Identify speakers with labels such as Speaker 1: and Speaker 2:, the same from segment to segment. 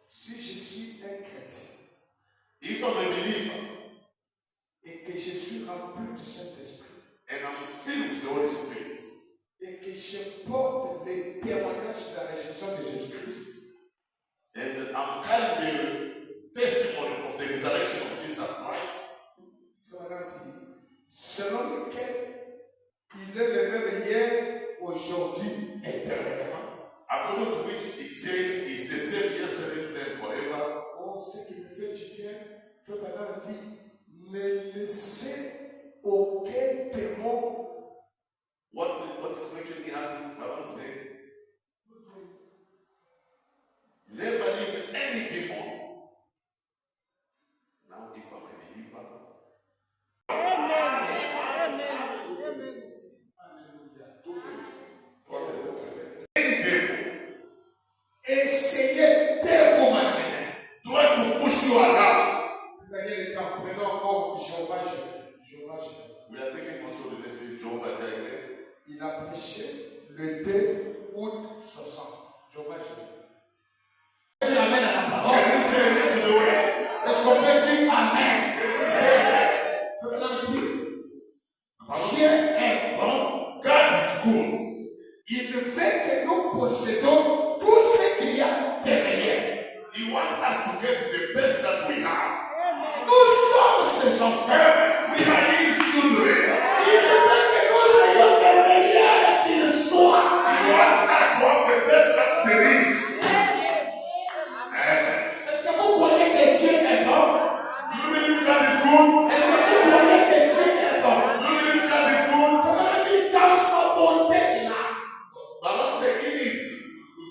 Speaker 1: Si je suis un chrétien,
Speaker 2: if I'm a believer,
Speaker 1: et que je suis rempli du Saint-Esprit,
Speaker 2: and I'm filled with the Holy Spirit,
Speaker 1: et que je porte les témoignages de la résurrection de Jésus-Christ,
Speaker 2: and I'm carrying the testimony of the resurrection of Jesus Christ,
Speaker 1: selon lequel il est le même hier, aujourd'hui, éternellement.
Speaker 2: according to which it says is the same yesterday, today, and forever.
Speaker 1: Oh, ce qui me fait du bien, fait maintenant dit, ne laissez aucun démon.
Speaker 2: What is making me happy? I want to say, never leave any demon. Now, if I'm a believer, any devil
Speaker 1: Essayez de vous malmener.
Speaker 2: try to push you around.
Speaker 1: Gagner le temps, prenons encore Jéhovah.
Speaker 2: We are taking also the message Jehovah Jireh.
Speaker 1: Il a prêché le 2 août 60. Jéhovah. Dis amen à la parole.
Speaker 2: Can you say amen to the word?
Speaker 1: Est-ce qu'on peut dire amen?
Speaker 2: Can you say amen?
Speaker 1: C'est maintenant dit. Dieu est bon.
Speaker 2: God is good.
Speaker 1: Il veut que nous possédons tout ce qu'il y a de meilleur.
Speaker 2: He wants us to get the best that we have.
Speaker 1: Nous sommes ses enfants.
Speaker 2: We are His children.
Speaker 1: Il veut que nous ayons des meilleurs qu'il soit.
Speaker 2: He wants us to have the best that there is.
Speaker 1: Est-ce que vous croyez que Dieu est bon?
Speaker 2: Do you believe God is good?
Speaker 1: Est-ce que vous croyez que Dieu est bon?
Speaker 2: Do you believe God is good?
Speaker 1: Ça veut dire dans sa bonté là.
Speaker 2: Bible says in His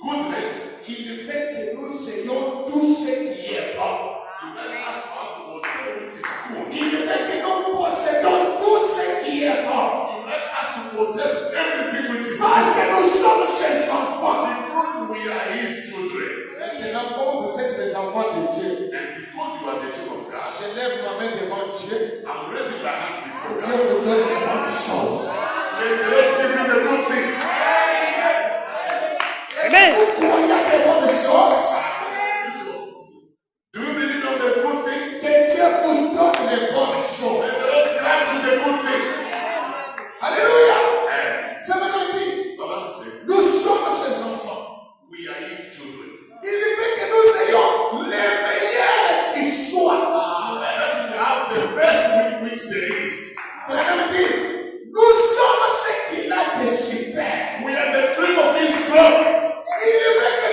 Speaker 2: goodness,
Speaker 1: Il veut que nous ayons tout ce qui est bon.
Speaker 2: He wants us to have whatever which is good.
Speaker 1: Il veut que nous possédons tout ce qui est bon.
Speaker 2: He wants us to possess everything which is
Speaker 1: Parce
Speaker 2: good.
Speaker 1: que nous sommes ses enfants.
Speaker 2: Because we are His children.
Speaker 1: Maintenant, comme vous êtes les enfants de Dieu,
Speaker 2: And because you are the children of God,
Speaker 1: je lève ma main devant Dieu.
Speaker 2: I'm raising my hand before
Speaker 1: Dieu
Speaker 2: God.
Speaker 1: vous donne les bonnes choses.
Speaker 2: May the Lord give you the good things.
Speaker 1: Est-ce que vous croyez à des bonnes choses?
Speaker 2: Do you believe on the good things?
Speaker 1: Que Dieu vous donne les bonnes
Speaker 2: May
Speaker 1: choses.
Speaker 2: the Lord grant you the good things.
Speaker 1: Alléluia. Ça veut dire,
Speaker 2: Bible says,
Speaker 1: nous sommes ses enfants.
Speaker 2: we are His children.
Speaker 1: Il veut que nous ayons les meilleurs qui soient.
Speaker 2: And that we have the best which there is.
Speaker 1: Madame dit, nous sommes ce qu'il a de super.
Speaker 2: We are the cream of His crop.
Speaker 1: Il veut que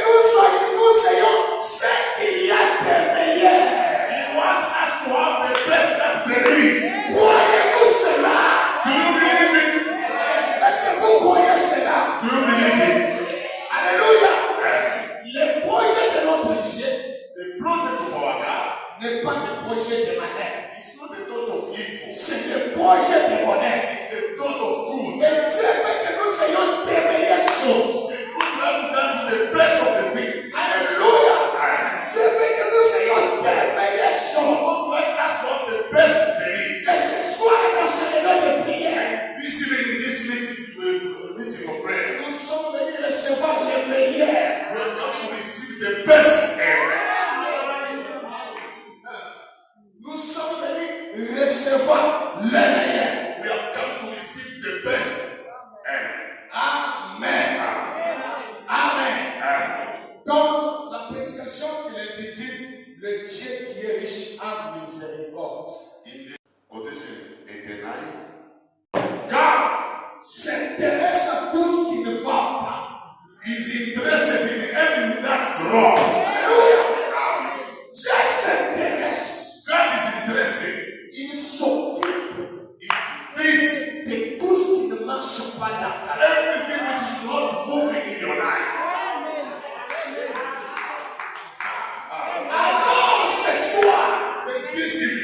Speaker 1: nous ayons ce qu'il y a de meilleur.
Speaker 2: He wants us to have the best that there is.
Speaker 1: Croyez-vous cela?
Speaker 2: Do you believe it?
Speaker 1: Est-ce que vous croyez cela?
Speaker 2: Do you believe it?
Speaker 1: Alléluia. Le projet de notre Dieu
Speaker 2: The project of our God
Speaker 1: n'est pas le projet de malheur.
Speaker 2: is not the thought of evil.
Speaker 1: C'est le projet de bonheur.
Speaker 2: It's the thought of good.
Speaker 1: Et Dieu veut que nous ayons des meilleures choses.
Speaker 2: The good grant to grant you the best of the things.
Speaker 1: Alléluia. Dieu veut que nous ayons des meilleures choses.
Speaker 2: God wants us to have the best there is.
Speaker 1: Que ce soit dans ce lieu de prière,
Speaker 2: This evening, in this meeting of prayer,
Speaker 1: nous sommes venus recevoir le meilleur.
Speaker 2: we have come to receive the best.
Speaker 1: Nous sommes venus recevoir le meilleur.
Speaker 2: We have come to receive the best.
Speaker 1: Amen. Amen. Dans la prédication, il est dit le Dieu qui est riche en miséricorde.
Speaker 2: In the quotation 89, God
Speaker 1: S'intéresse à tout ce qui ne va pas.
Speaker 2: is interested in everything that's wrong.
Speaker 1: Alléluia. Dieu s'intéresse.
Speaker 2: God is interested.
Speaker 1: Il s'occupe
Speaker 2: It's this,
Speaker 1: de tout ce qui ne marche pas dans ta vie.
Speaker 2: everything which is not moving in your life.
Speaker 1: Alors ce soir,
Speaker 2: This evening,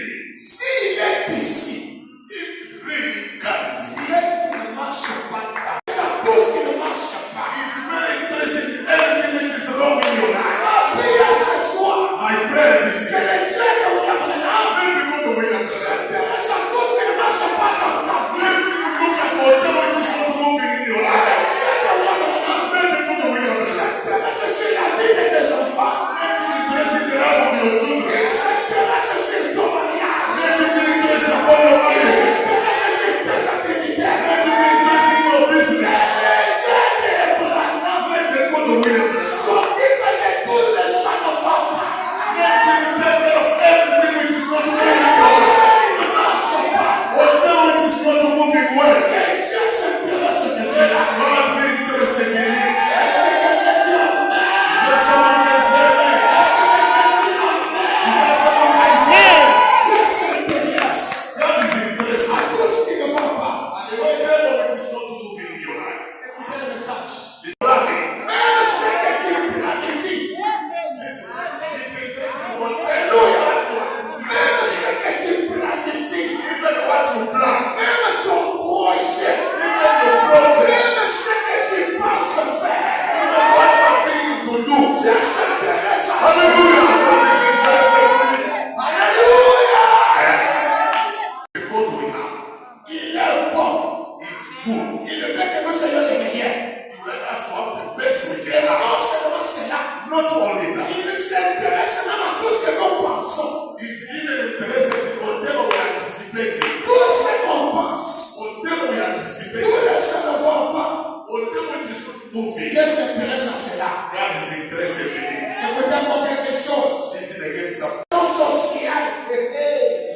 Speaker 2: leader.
Speaker 1: Il s'intéresse même à tout ce que nous pensons.
Speaker 2: He's even interested in whatever we are anticipating.
Speaker 1: Tout ce qu'on pense.
Speaker 2: Whatever we are
Speaker 1: Tout
Speaker 2: anticipating.
Speaker 1: ce ne va pas.
Speaker 2: Whatever it is moving.
Speaker 1: Dieu s'intéresse à cela.
Speaker 2: God is interested in it.
Speaker 1: Écoutez encore quelque chose.
Speaker 2: Listen again, something.
Speaker 1: Social.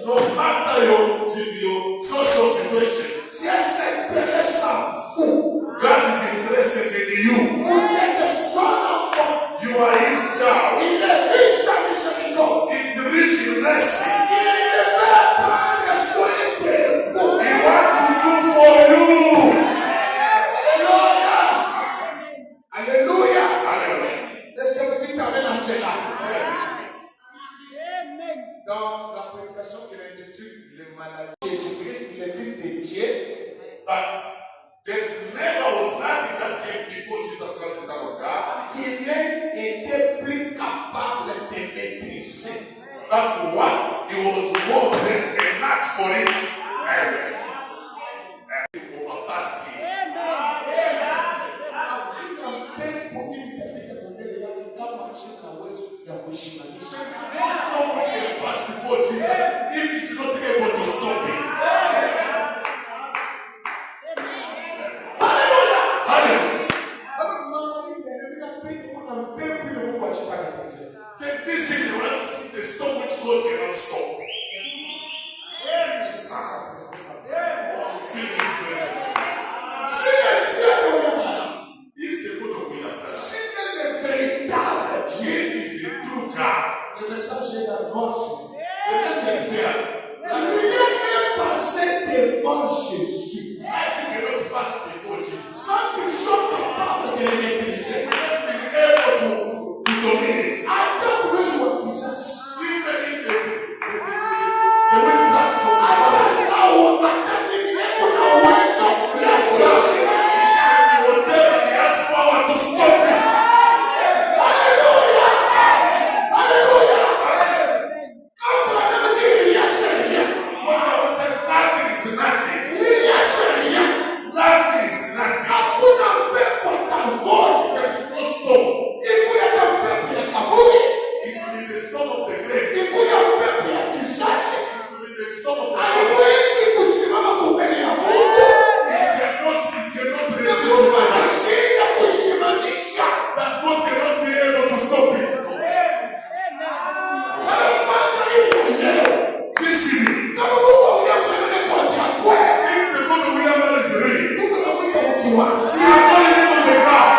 Speaker 2: No matter your social situation,
Speaker 1: Dieu s'intéresse à vous.
Speaker 2: God is interested in you.
Speaker 1: Vous êtes son enfant.
Speaker 2: You are His child.
Speaker 1: Il est riche en miséricorde.
Speaker 2: He's rich in mercy.
Speaker 1: Il veut prendre soin de vous.
Speaker 2: He wants to do for you.
Speaker 1: Alléluia. Alléluia.
Speaker 2: Hallelujah.
Speaker 1: Est-ce que vous dites amen à cela? Dans la prédication qu'il intitule Le malade, Jésus-Christ, le Fils de Dieu,
Speaker 2: But there never was nothing that came before Jesus Christ, the Son of God,
Speaker 1: qui n'a été plus capable de maîtriser.
Speaker 2: but what He was more than a match for it. Overpass Him. There's so much can pass before Jesus if He's not able to stop it. Hallelujah. Then this thing you want to see the storm which God cannot stop. Feel His presence. If the God of winner, if He's the true God,
Speaker 1: Le message est dans le noir.
Speaker 2: the message there,
Speaker 1: Rien n'est passé devant Jésus
Speaker 2: nothing cannot pass before Jesus.
Speaker 1: sans qu'ils soient capables de le maîtriser.
Speaker 2: Not being able to dominate.
Speaker 1: Adam le joue Kisas.
Speaker 2: Even if the witchcraft from the Father, whatever He has power to stop it. When I was saying nothing is nothing. Nothing is nothing. There's no storm. It will be the storm of the grave. It will be the storm of the grave. It cannot resist that God cannot be able to stop it. This evening, if the God of William is real, we are calling him on the ground.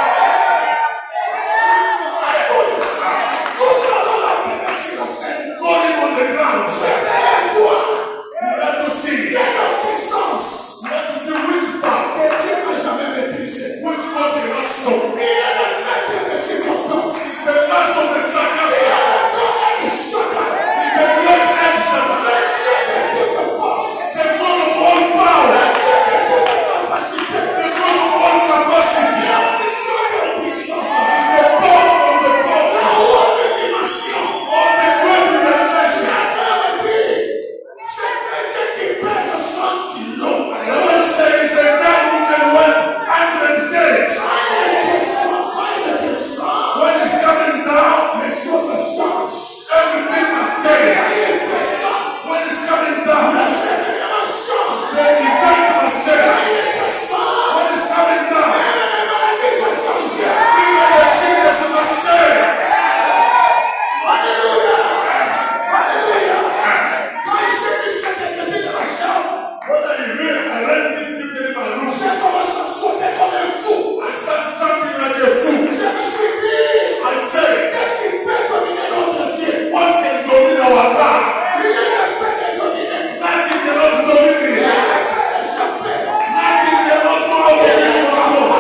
Speaker 2: Call him on the ground. We have to see. We have to see which part, which God cannot stop. It's the last of the circumstance. It's the great answer. The God of all power. The God of all capacity. It's the power from the power. All the great dimension. The Lord said he's a God who can work 100 days. When it's coming down, everything must change. When it's coming down, the event must change. When it's coming down, even the sickness must change. When I read this scripture in my room, I started jumping like a fool. I said, what can domine our God? Nothing cannot domine him. Nothing cannot go out of his control.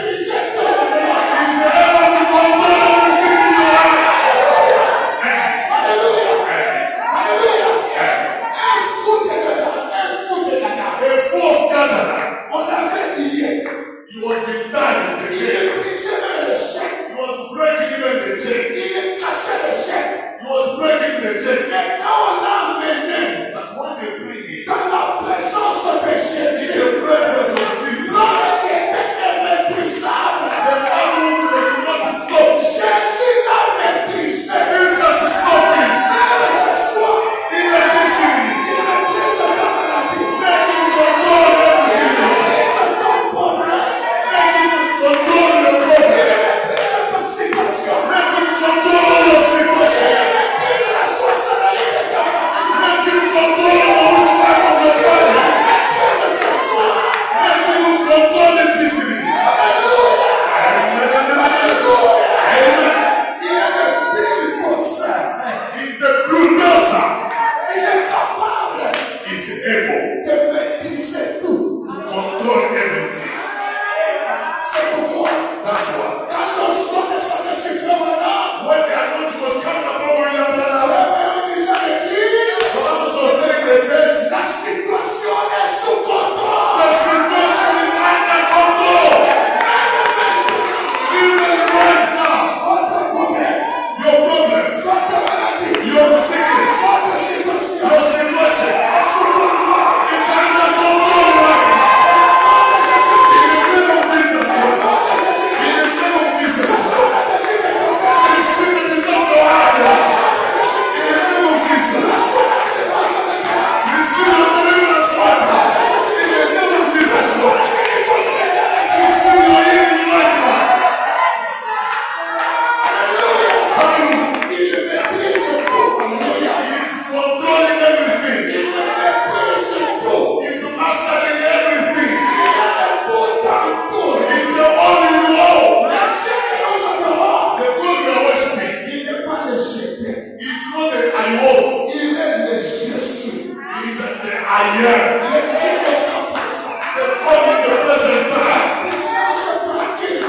Speaker 2: He's able to control everything in your life. A fourth gatherer. He was being tied with the chain. He was breaking even the chain. He was breaking the chain. But when they bring him in the presence of Jesus, the one who they could not stop.
Speaker 1: j'étais.
Speaker 2: He's not the I was.
Speaker 1: Il est le je suis.
Speaker 2: He's the I am.
Speaker 1: Le Dieu de temps passant.
Speaker 2: The God in the present time.
Speaker 1: Puissance tranquille.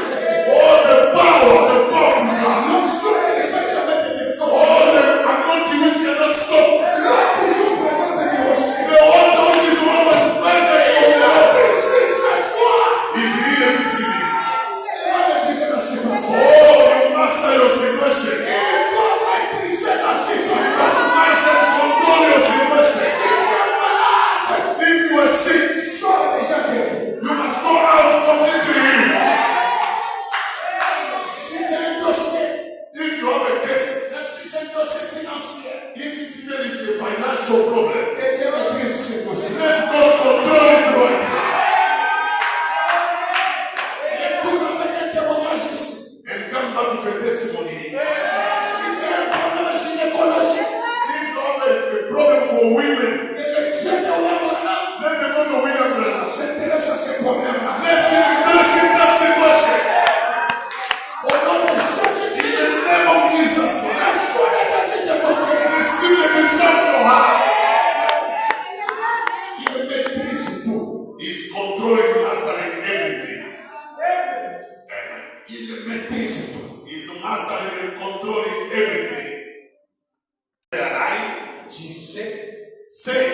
Speaker 2: All the power, the powerful God.
Speaker 1: L'onction qui ne fait jamais te défendre.
Speaker 2: All the anointing which cannot stop.
Speaker 1: Là, toujours présent de Dieu aussi.
Speaker 2: The altar which is always present for
Speaker 1: Il
Speaker 2: now.
Speaker 1: a ici ce soir.
Speaker 2: Is here this evening.
Speaker 1: Il va maîtriser la situation.
Speaker 2: Oh, you master your situation.
Speaker 1: Il va maîtriser la
Speaker 2: You
Speaker 1: situation.
Speaker 2: must master and control your
Speaker 1: Si
Speaker 2: situation.
Speaker 1: tu es malade,
Speaker 2: If you are sick,
Speaker 1: sois déjà guéri.
Speaker 2: you must go out completely healed.
Speaker 1: Si tu as un dossier,
Speaker 2: If you have a case,
Speaker 1: même si c'est un dossier financier,
Speaker 2: even if it's a financial problem,
Speaker 1: que Dieu maîtrise ce dossier.
Speaker 2: let God control it right now.
Speaker 1: Et pour avec un témoignage ici.
Speaker 2: And come back with a testimony.
Speaker 1: Si tu as un problème gynécologique,
Speaker 2: If you have a problem for women,
Speaker 1: et le Dieu de Wamana
Speaker 2: let the God of women brothers.
Speaker 1: s'intéresse à ce problème-là.
Speaker 2: Let him address in that situation.
Speaker 1: Au nom de
Speaker 2: In
Speaker 1: Jésus-Christ,
Speaker 2: the name of Jesus,
Speaker 1: la foi est dans cette côté.
Speaker 2: receive the desire from your heart.
Speaker 1: Il maîtrise tout.
Speaker 2: He's controlling, mastering everything. Amen.
Speaker 1: Il maîtrise tout.
Speaker 2: He's mastering and controlling everything. I say,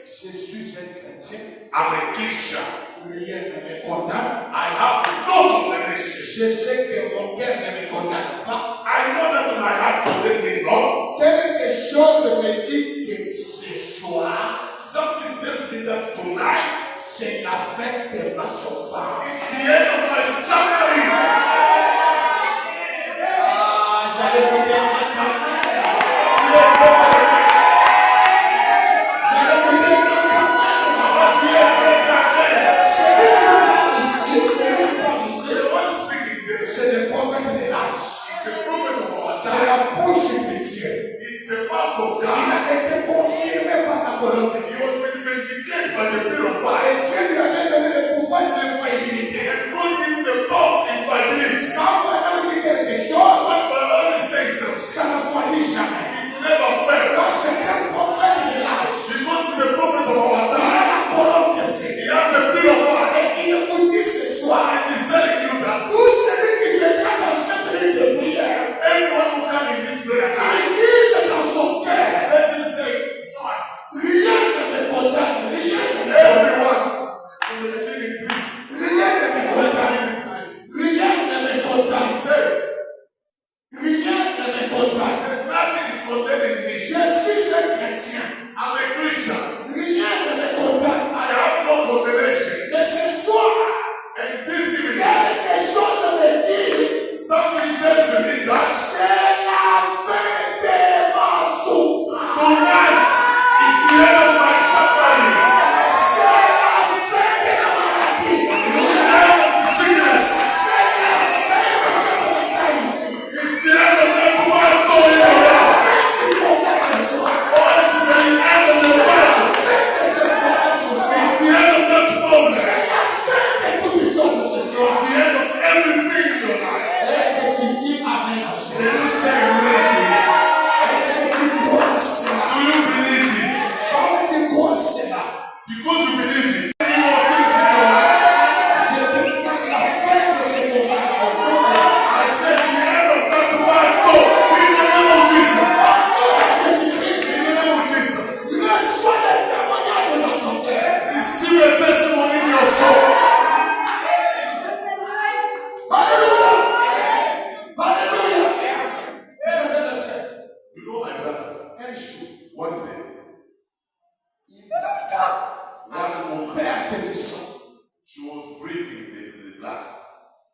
Speaker 1: Je suis un chrétien.
Speaker 2: I'm a Christian.
Speaker 1: Rien ne me condamne.
Speaker 2: I have no condemnation.
Speaker 1: Je sais que mon cœur ne me condamne pas.
Speaker 2: I know that my heart condemns me not.
Speaker 1: Quelque chose me dit que ce soir,
Speaker 2: Something tells me that tonight
Speaker 1: c'est la fin de ma souffrance.
Speaker 2: is the end of my suffering.
Speaker 1: Ah, j'avais écouté un camarade. J'avais écouté un camarade. Celui qui parle ici, celui qui parle ici,
Speaker 2: The one speaking there is
Speaker 1: c'est le prophète de l'âge.
Speaker 2: the prophet of our
Speaker 1: C'est
Speaker 2: time.
Speaker 1: la bouche de Dieu.
Speaker 2: It's the mouth of
Speaker 1: Il
Speaker 2: God.
Speaker 1: a été confirmé par la colonne de
Speaker 2: He
Speaker 1: feu.
Speaker 2: was been vindicated by the pillar of
Speaker 1: Et
Speaker 2: fire.
Speaker 1: Dieu lui avait donné le pouvoir de l'infaillibilité.
Speaker 2: And God gave him the power of infallibility.
Speaker 1: Quand un homme dit quelque chose,
Speaker 2: When Bible says that
Speaker 1: ça ne faillit jamais.
Speaker 2: it will never fail.
Speaker 1: Donc c'est un prophète de l'âge.
Speaker 2: Because he's the prophet of our
Speaker 1: Il
Speaker 2: time.
Speaker 1: a la colonne de feu.
Speaker 2: He has the pillar of fire.
Speaker 1: Et il vous dit ce soir,
Speaker 2: And he's telling you that
Speaker 1: vous celui qui viendra dans cette ligne de prière,
Speaker 2: everyone who come in this prayer time,
Speaker 1: il dise dans son cœur,
Speaker 2: let him say twice.
Speaker 1: rien ne me condamne, rien ne me condamne,
Speaker 2: Everyone in the beginning, please.
Speaker 1: rien ne me condamne, rien ne me
Speaker 2: He
Speaker 1: condamne,
Speaker 2: says,
Speaker 1: rien ne me
Speaker 2: I
Speaker 1: condamne.
Speaker 2: said, nothing is condemning me.
Speaker 1: Je suis un chrétien,
Speaker 2: I'm a Christian.
Speaker 1: rien ne me condamne.
Speaker 2: I have no condemnation.
Speaker 1: Mais ce soir,
Speaker 2: And this evening,
Speaker 1: quelque chose me dit,
Speaker 2: something tells me that
Speaker 1: c'est la fin de ma souffrance.
Speaker 2: tonight is the end of my suffering.
Speaker 1: C'est la fin de la maladie.
Speaker 2: It's the end of the sickness.
Speaker 1: C'est la fin de ce commentaire ici.
Speaker 2: It's the end of that one
Speaker 1: C'est
Speaker 2: going
Speaker 1: la
Speaker 2: on.
Speaker 1: fin du combat ce soir.
Speaker 2: Oh, it's the end of the battle.
Speaker 1: C'est la fin de ce combat ce soir.
Speaker 2: It's the end of that problem.
Speaker 1: C'est la fin de toutes choses ce soir.
Speaker 2: It's the end of everything in your life.
Speaker 1: Est-ce que tu dis Amen à
Speaker 2: Can
Speaker 1: cela?
Speaker 2: you say amen to it?
Speaker 1: Est-ce que tu crois à cela?
Speaker 2: Do you believe it?
Speaker 1: Comment tu crois à cela?
Speaker 2: Because you believe it. You will things in your life.
Speaker 1: Je déclare la fin de ce combat au nom de
Speaker 2: I said the end of that battle in the name of Jesus.
Speaker 1: Jésus-Christ.
Speaker 2: In the name of Jesus.
Speaker 1: Reçois le témoignage dans ton cœur.
Speaker 2: Receive a testimony in your soul.
Speaker 1: Alléluia. Alléluia. Vous savez le frère,
Speaker 2: You know my brother.
Speaker 1: un jour,
Speaker 2: One day,
Speaker 1: il va
Speaker 2: one woman,
Speaker 1: perdre du sang.
Speaker 2: she was breathing the blood.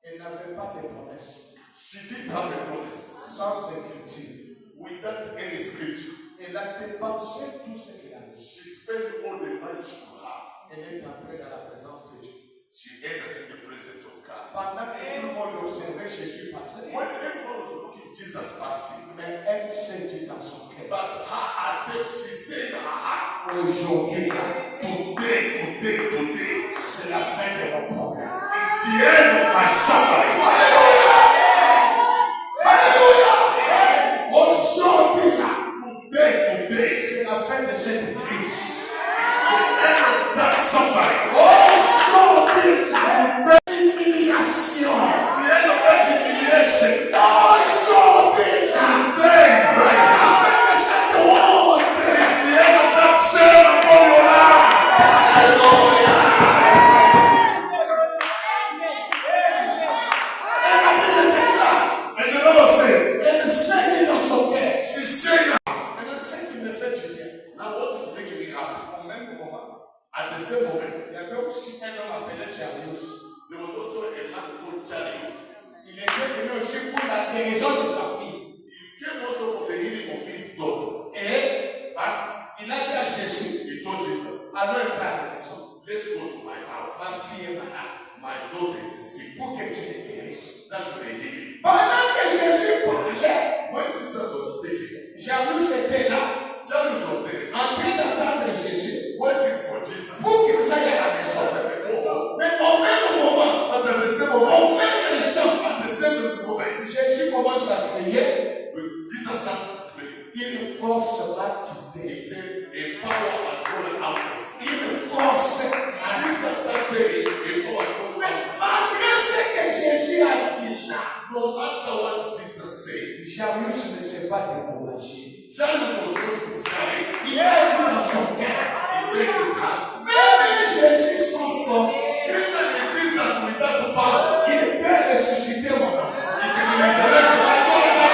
Speaker 1: Elle n'avait pas de promesse.
Speaker 2: She didn't have a promise.
Speaker 1: Sans écriture.
Speaker 2: Without any scripture.
Speaker 1: Elle a dépensé tout ce qu'elle avait.
Speaker 2: She spent all the money she could have.
Speaker 1: Elle est entrée dans la présence de Dieu.
Speaker 2: She entered in the presence of God.
Speaker 1: Pendant que tout le monde observait Jésus passer,
Speaker 2: When everyone was looking Jesus passing,
Speaker 1: mais elle s'est dit dans son cœur,
Speaker 2: but her herself, she said in her heart,
Speaker 1: aujourd'hui,
Speaker 2: today,
Speaker 1: c'est la fin de mon problème.
Speaker 2: it's the end of my suffering.
Speaker 1: Alléluia! Alléluia! Aujourd'hui,
Speaker 2: At the same moment,
Speaker 1: il y avait aussi un homme appelé Jairus.
Speaker 2: there was also a man called Jairus.
Speaker 1: Il était venu aussi pour la guérison de sa fille.
Speaker 2: He came also for the healing of his daughter.
Speaker 1: Et il a dit à Jésus,
Speaker 2: He told Jesus,
Speaker 1: allons un peu à la maison.
Speaker 2: let's go to my house.
Speaker 1: Ma fille est malade.
Speaker 2: My daughter is sick.
Speaker 1: Pour que tu les guérisses.
Speaker 2: That's the healing.
Speaker 1: Pendant que Jésus parlait,
Speaker 2: When Jesus was speaking,
Speaker 1: Jairus était là,
Speaker 2: Jairus was there,
Speaker 1: en train d'attendre Jésus
Speaker 2: waiting for Jesus.
Speaker 1: pour qu'il aille à la maison. Mais au même moment,
Speaker 2: But at the same moment,
Speaker 1: au même instant,
Speaker 2: at the same moment,
Speaker 1: Jésus commence à crier,
Speaker 2: when Jesus started to pray,
Speaker 1: une force va
Speaker 2: he
Speaker 1: quitter.
Speaker 2: said, a power has gone out of me.
Speaker 1: Une force.
Speaker 2: Jesus started saying, a power has gone
Speaker 1: Mais
Speaker 2: out of
Speaker 1: malgré ce que Jésus a dit là,
Speaker 2: me. No matter what Jesus said,
Speaker 1: Jairus ne s'est pas découragé.
Speaker 2: Jairus was not discouraged.
Speaker 1: Il a dit dans son cœur,
Speaker 2: He said his heart,
Speaker 1: même Jésus sans force,
Speaker 2: even if Jesus without power,
Speaker 1: il peut ressusciter mon enfant.
Speaker 2: he can resurrect my daughter.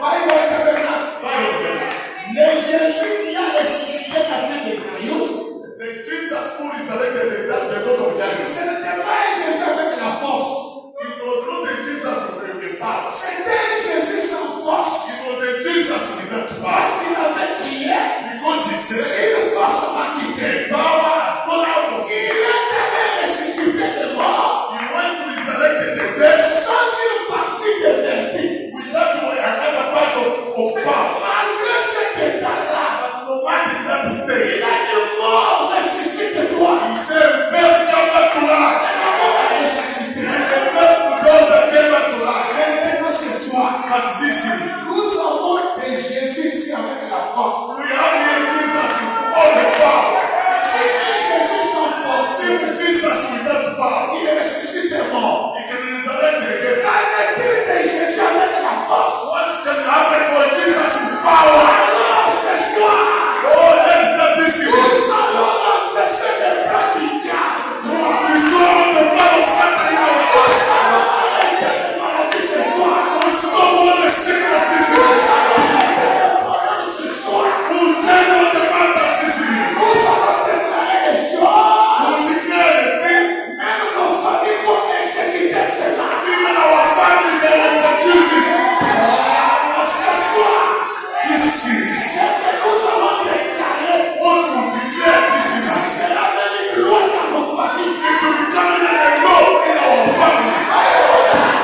Speaker 1: Bible Tabernacle.
Speaker 2: Bible together.
Speaker 1: Le Jésus qui a ressuscité la fille de Jairus,
Speaker 2: The Jesus who resurrected the daughter of Jairus,
Speaker 1: ce n'était pas un Jésus avec la force.
Speaker 2: it was not a Jesus with a power.
Speaker 1: C'était un Jésus sans force.
Speaker 2: It was a Jesus without
Speaker 1: Parce
Speaker 2: power.
Speaker 1: qu'il avait crié,
Speaker 2: Because he said,
Speaker 1: une force m'a quitté.
Speaker 2: power has gone out of
Speaker 1: Il
Speaker 2: him.
Speaker 1: est allé ressusciter les morts
Speaker 2: He went to resurrect the dead
Speaker 1: sans une partie de vertu.
Speaker 2: without another part of power.
Speaker 1: Malgré cet état-là,
Speaker 2: But no matter in that
Speaker 1: il
Speaker 2: stage,
Speaker 1: a dit mort, ressuscite-toi.
Speaker 2: he said, death come back to life.
Speaker 1: Et la mort a ressuscité.
Speaker 2: And the death daughter came back to life.
Speaker 1: Maintenant ce soir,
Speaker 2: But this evening,
Speaker 1: nous avons de Jésus ici avec la force.
Speaker 2: we have here Jesus with all the power.
Speaker 1: Si un Jésus sans force,
Speaker 2: If Jesus without power,
Speaker 1: il ressuscite les morts.
Speaker 2: he can resurrect the dead.
Speaker 1: Qu'en est-il de Jésus avec la force?
Speaker 2: What can happen for Jesus with power?
Speaker 1: Alors ce soir,
Speaker 2: Oh, let's not this evening.
Speaker 1: nous allons renverser les plans du diable.
Speaker 2: Destroy the blood of Satan in our
Speaker 1: Nous
Speaker 2: lives.
Speaker 1: allons arrêter les maladies ce soir.
Speaker 2: We'll stop all the sickness this
Speaker 1: Nous
Speaker 2: evening.
Speaker 1: allons arrêter les problèmes ce soir.
Speaker 2: We'll turn on the matters this evening.
Speaker 1: Nous allons déclarer les
Speaker 2: We'll
Speaker 1: choses.
Speaker 2: declare the things.
Speaker 1: Même nos familles vont exécuter cela.
Speaker 2: Even our family, they will execute it.
Speaker 1: Ce soir,
Speaker 2: This is
Speaker 1: ce que nous allons déclarer,
Speaker 2: what we'll declare this
Speaker 1: ça
Speaker 2: evening.
Speaker 1: sera même une loi dans nos familles.
Speaker 2: It will become a law in our family.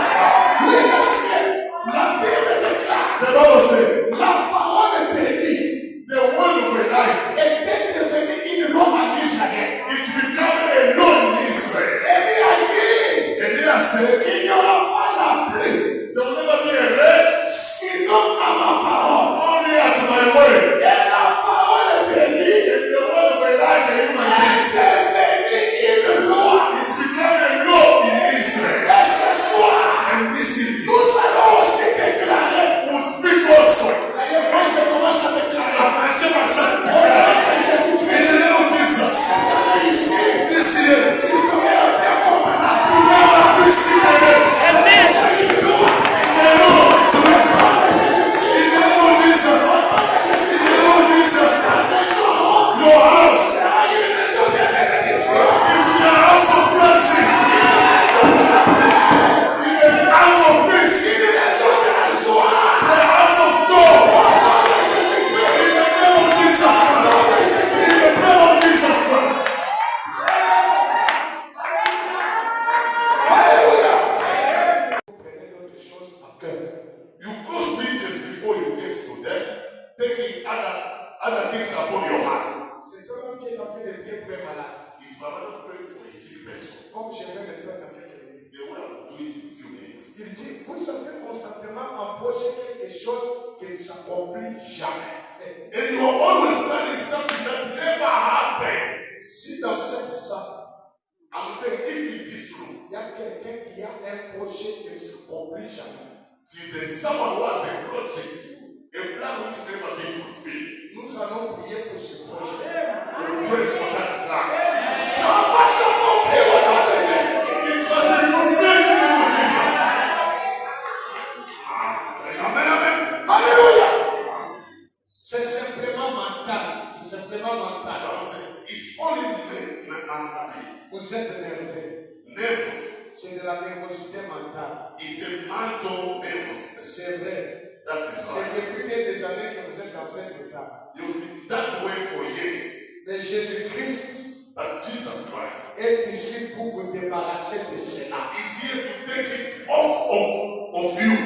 Speaker 1: Oui, monsieur, la Bible déclare,
Speaker 2: The Bible says,
Speaker 1: la parole d'Élie
Speaker 2: the word of Elijah,
Speaker 1: était devenue une loi en Israël.
Speaker 2: it became a law in Israel.
Speaker 1: Élie a dit,
Speaker 2: And they are saying,
Speaker 1: il n'y aura pas la pluie,
Speaker 2: there will never be a rain,
Speaker 1: sinon à ma parole.
Speaker 2: only at my word.
Speaker 1: Et la parole d'Élie
Speaker 2: And the word of Elijah in my
Speaker 1: est devenue une loi.
Speaker 2: it became a law in Israel.
Speaker 1: Et ce soir,
Speaker 2: And this evening,
Speaker 1: nous allons aussi déclarer.
Speaker 2: we'll speak also.
Speaker 1: D'ailleurs, moi, je commence à déclarer.
Speaker 2: And myself myself
Speaker 1: Au nom
Speaker 2: declare,
Speaker 1: de
Speaker 2: in the
Speaker 1: Jésus-Christ,
Speaker 2: name of Jesus,
Speaker 1: cette année ici,
Speaker 2: this year,
Speaker 1: tu ne commettras plus comme un
Speaker 2: you never be sick again.
Speaker 1: Amen. C'est une loi.
Speaker 2: It's a law. It's a
Speaker 1: Au
Speaker 2: law.
Speaker 1: nom de
Speaker 2: In
Speaker 1: Jésus-Christ,
Speaker 2: the name of Jesus,
Speaker 1: au nom de
Speaker 2: in the
Speaker 1: Jésus-Christ,
Speaker 2: name of Jesus,
Speaker 1: ta maison
Speaker 2: your house,
Speaker 1: sera une maison de bénédiction.
Speaker 2: it will be a house of blessing,
Speaker 1: Une maison de la paix.
Speaker 2: in a house of peace,
Speaker 1: Une maison de la joie.
Speaker 2: a house of joy.
Speaker 1: Au nom de
Speaker 2: In
Speaker 1: Jésus-Christ.
Speaker 2: the name of Jesus
Speaker 1: Au nom de
Speaker 2: Christ. In
Speaker 1: Jésus-Christ.
Speaker 2: the name of Jesus Christ.
Speaker 1: Alléluia. Vous prenez d'autres choses à cœur.
Speaker 2: You close meetings before you get to them, taking other things upon your heart.
Speaker 1: C'est un homme qui est en train de prier pour un malade.
Speaker 2: Is my mother praying for a sick person?
Speaker 1: Comme je vais le faire dans quelques minutes.
Speaker 2: The way I will do it in a few minutes.
Speaker 1: Il dit, vous avez constamment embauché quelque chose qui ne s'accomplit jamais.
Speaker 2: And you are always planning something that never happened.
Speaker 1: Si dans cette salle,
Speaker 2: I'm saying, if in this room,
Speaker 1: il y a quelqu'un qui a un projet qui ne s'accomplit jamais,
Speaker 2: see there's someone who has a project, a plan which never be fulfilled.
Speaker 1: nous allons prier pour ce projet.
Speaker 2: We pray for that plan.
Speaker 1: Ça va s'accomplir au nom de Jésus.
Speaker 2: It must be fulfilled in the name of Jesus. Amen, amen.
Speaker 1: Alléluia. C'est simplement mental. C'est Vous êtes nerveux.
Speaker 2: Nervous.
Speaker 1: C'est de la nervosité mentale.
Speaker 2: It's a mental nervousness.
Speaker 1: C'est vrai.
Speaker 2: That is
Speaker 1: C'est
Speaker 2: right.
Speaker 1: depuis des années que vous êtes dans cet état.
Speaker 2: You've been that way for years.
Speaker 1: Mais Jésus-Christ
Speaker 2: But Jesus Christ
Speaker 1: est ici pour vous débarrasser de cela.
Speaker 2: is here to take it off of you.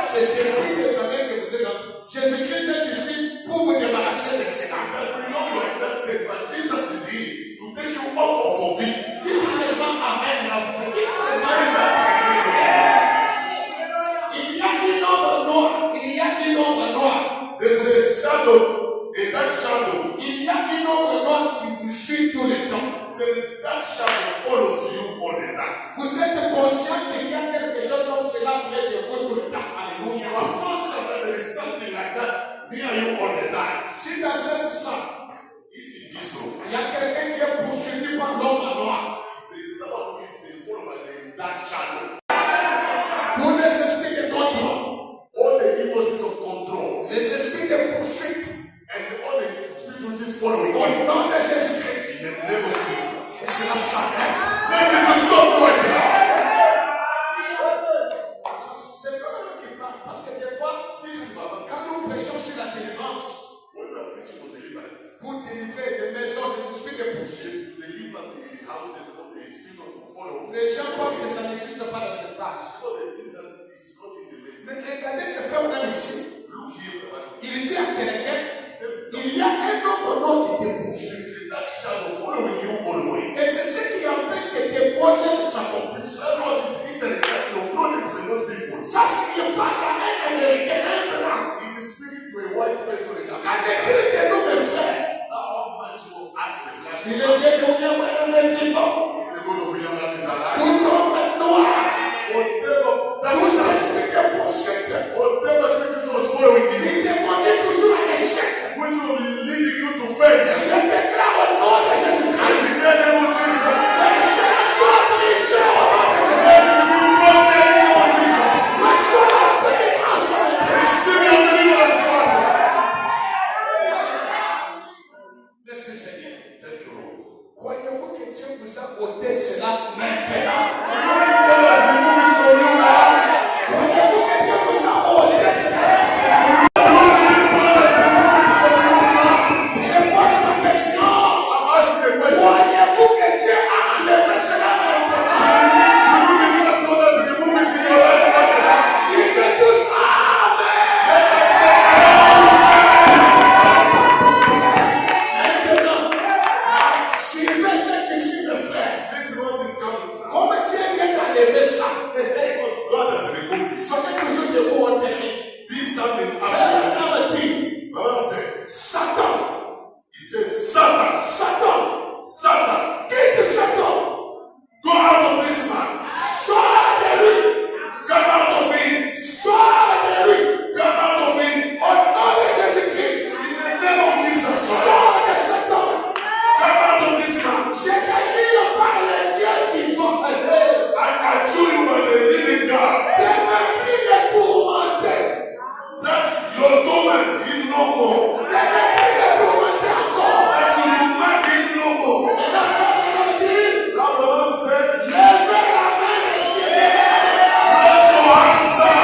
Speaker 1: C'est depuis des années que vous êtes dans cet état. Jésus-Christ est ici pour vous débarrasser de cela.
Speaker 2: It has been long like that said, but Jesus is here to take you off of it.
Speaker 1: Dites seulement Amen. Là, vous dites
Speaker 2: Say
Speaker 1: seulement.
Speaker 2: just amen.
Speaker 1: Il y a une ombre noire. Il y a une ombre noire.
Speaker 2: There is a shadow, a dark shadow.
Speaker 1: Il y a une ombre noire qui vous suit tout le temps.
Speaker 2: There is that shadow follows you all the time.
Speaker 1: Vous êtes conscient qu'il y a quelque chose comme cela près de vous tout le temps.
Speaker 2: You
Speaker 1: Alléluia.
Speaker 2: are conscious that there is something like that near you all the time.
Speaker 1: Si dans cette salle,
Speaker 2: If it is so,
Speaker 1: il y a quelqu'un qui est poursuivi par l'ombre noire,
Speaker 2: if there is someone who is being followed by the dark shadow,
Speaker 1: tous les esprits de contrôle,
Speaker 2: all the evil spirit of control,
Speaker 1: les esprits de poursuite,
Speaker 2: and all the spirit which is following
Speaker 1: au
Speaker 2: you,
Speaker 1: nom de Jésus-Christ,
Speaker 2: in the name of Jesus,
Speaker 1: que cela s'arrête.
Speaker 2: let it stop right now.
Speaker 1: C'est vraiment qui parle, parce que des fois, quand nous prêchons sur la délivrance,
Speaker 2: When we are preaching on deliverance,
Speaker 1: pour délivrer des maisons des esprits de poursuite,
Speaker 2: to deliver the houses of the spirit of follow,
Speaker 1: les gens pensent que ça n'existe pas dans le message.
Speaker 2: all the things that is not in the message.
Speaker 1: Mais regardez le phénomène ici.
Speaker 2: Look here, man.
Speaker 1: Il dit à quelqu'un,
Speaker 2: He's telling
Speaker 1: il y a un homme noir qui te poursuit.
Speaker 2: the dark shadow following you always.
Speaker 1: Et c'est ce qui empêche que tes projets ne s'accomplissent.
Speaker 2: That's what is hindering that your project may not be full.
Speaker 1: Ça, c'est pas un Américain, un blanc.
Speaker 2: Is speaking to a white person in
Speaker 1: Quand
Speaker 2: America.
Speaker 1: l'écrit de nous, mes frères,
Speaker 2: Now how much will ask
Speaker 1: si
Speaker 2: the
Speaker 1: le Dieu de William Branham est vivant,
Speaker 2: if the God of William Branham is alive,
Speaker 1: tout homme noir,
Speaker 2: whatever that
Speaker 1: tout
Speaker 2: shadow,
Speaker 1: esprit de poursuite,
Speaker 2: whatever spirit which was following you,
Speaker 1: il te conduit toujours à l'échec.
Speaker 2: which will be leading you to failure,
Speaker 1: Je déclare au nom de
Speaker 2: I
Speaker 1: Jésus-Christ,
Speaker 2: declare the name of Jesus.
Speaker 1: que cela soit brisé au nom de Jésus.
Speaker 2: Let it be broken in the name of Jesus.
Speaker 1: Reçois la délivrance.
Speaker 2: Receive your deliverance, Lord.
Speaker 1: Merci Seigneur.
Speaker 2: Thank you, Lord.
Speaker 1: Croyez-vous que Dieu vous a ôté cela maintenant?
Speaker 2: God has removed it from you now.
Speaker 1: Croyez-vous que Dieu vous a ôté cela maintenant? Je pose ma question.
Speaker 2: I'm asking a question.
Speaker 1: Croyez-vous que Dieu a enlevé cela maintenant?
Speaker 2: Do you believe that God has removed it in your life right now?
Speaker 1: Disez tous Amen.
Speaker 2: Let us say,
Speaker 1: Maintenant, suivez ce qui suit le frère.
Speaker 2: listen what is coming now.
Speaker 1: Comme Dieu vient d'enlever ça,
Speaker 2: Because God has removed it.
Speaker 1: soyez toujours debout au terme.
Speaker 2: Be standing
Speaker 1: Frère
Speaker 2: up.
Speaker 1: Abraham dit,
Speaker 2: Baba said,
Speaker 1: Satan,
Speaker 2: he says, Satan,
Speaker 1: Satan,
Speaker 2: Satan,
Speaker 1: quitte Satan,
Speaker 2: go out of this man.
Speaker 1: sors de lui,
Speaker 2: Come out of him.
Speaker 1: sors de lui,
Speaker 2: Come out of him.
Speaker 1: au nom de Jésus-Christ,
Speaker 2: In the name of Jesus Christ.
Speaker 1: sors de Satan.
Speaker 2: Come out of this man.
Speaker 1: Je t'agis par le Dieu vivant,
Speaker 2: I adjure you by the living God
Speaker 1: de ne plus les tourmenter,
Speaker 2: that your torment him no more.
Speaker 1: de ne plus les tourmenter encore.
Speaker 2: That you torment him no more.
Speaker 1: Et la femme de dit,
Speaker 2: Abraham said,
Speaker 1: levez la main, monsieur, levez la main,
Speaker 2: raise your hands, sir.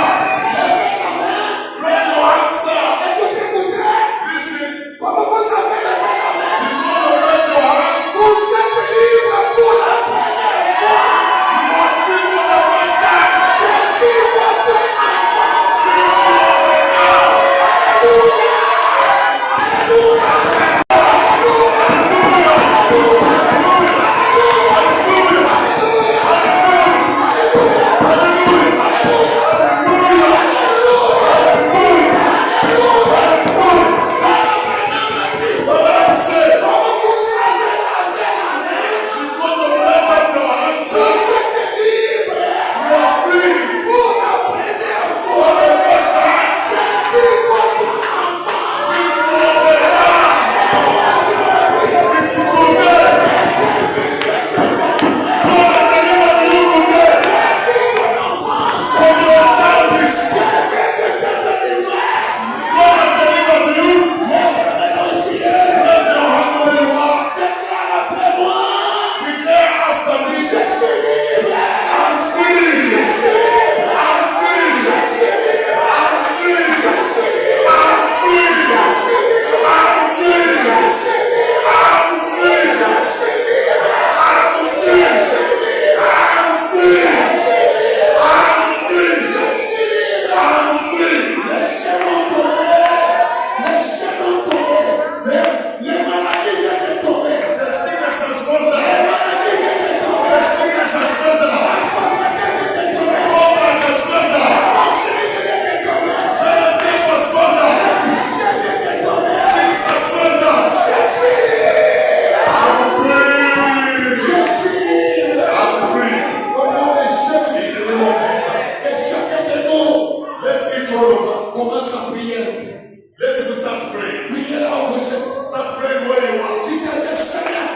Speaker 1: levez la main.
Speaker 2: Raise your hands, sir.
Speaker 1: Écoutez, écoutez,
Speaker 2: Listen,
Speaker 1: comme vous avez levé la main,
Speaker 2: because of raise your hands,
Speaker 1: vous êtes libre pour la première fois.
Speaker 2: you are free for the first time.
Speaker 1: De qui votre enfant.
Speaker 2: Since you are a child.
Speaker 1: Alléluia.
Speaker 2: all of us.
Speaker 1: Commence à prier.
Speaker 2: Let me start praying.
Speaker 1: Priez là où vous êtes.
Speaker 2: Start praying where you are.
Speaker 1: Dis que Seigneur,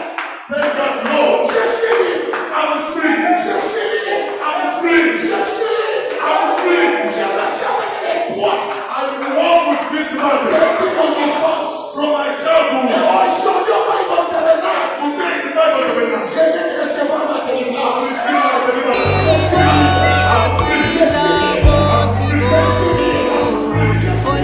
Speaker 2: Thank God, Lord.
Speaker 1: je suis libre.
Speaker 2: I'm free.
Speaker 1: Je suis libre.
Speaker 2: I'm free.
Speaker 1: Je suis libre.
Speaker 2: I'm free.
Speaker 1: Je marche avec les poids.
Speaker 2: I will walk with this matter
Speaker 1: Depuis mon enfance.
Speaker 2: from my
Speaker 1: Et
Speaker 2: childhood.
Speaker 1: aujourd'hui, on va y monter maintenant.
Speaker 2: Today, in the Bible of the
Speaker 1: Je viens de recevoir ma
Speaker 2: I
Speaker 1: délivrance.
Speaker 2: receive my deliverance.
Speaker 1: Je suis libre.
Speaker 2: I'm free.
Speaker 1: Je suis libre.
Speaker 2: I'm free.
Speaker 1: Je suis libre. Je suis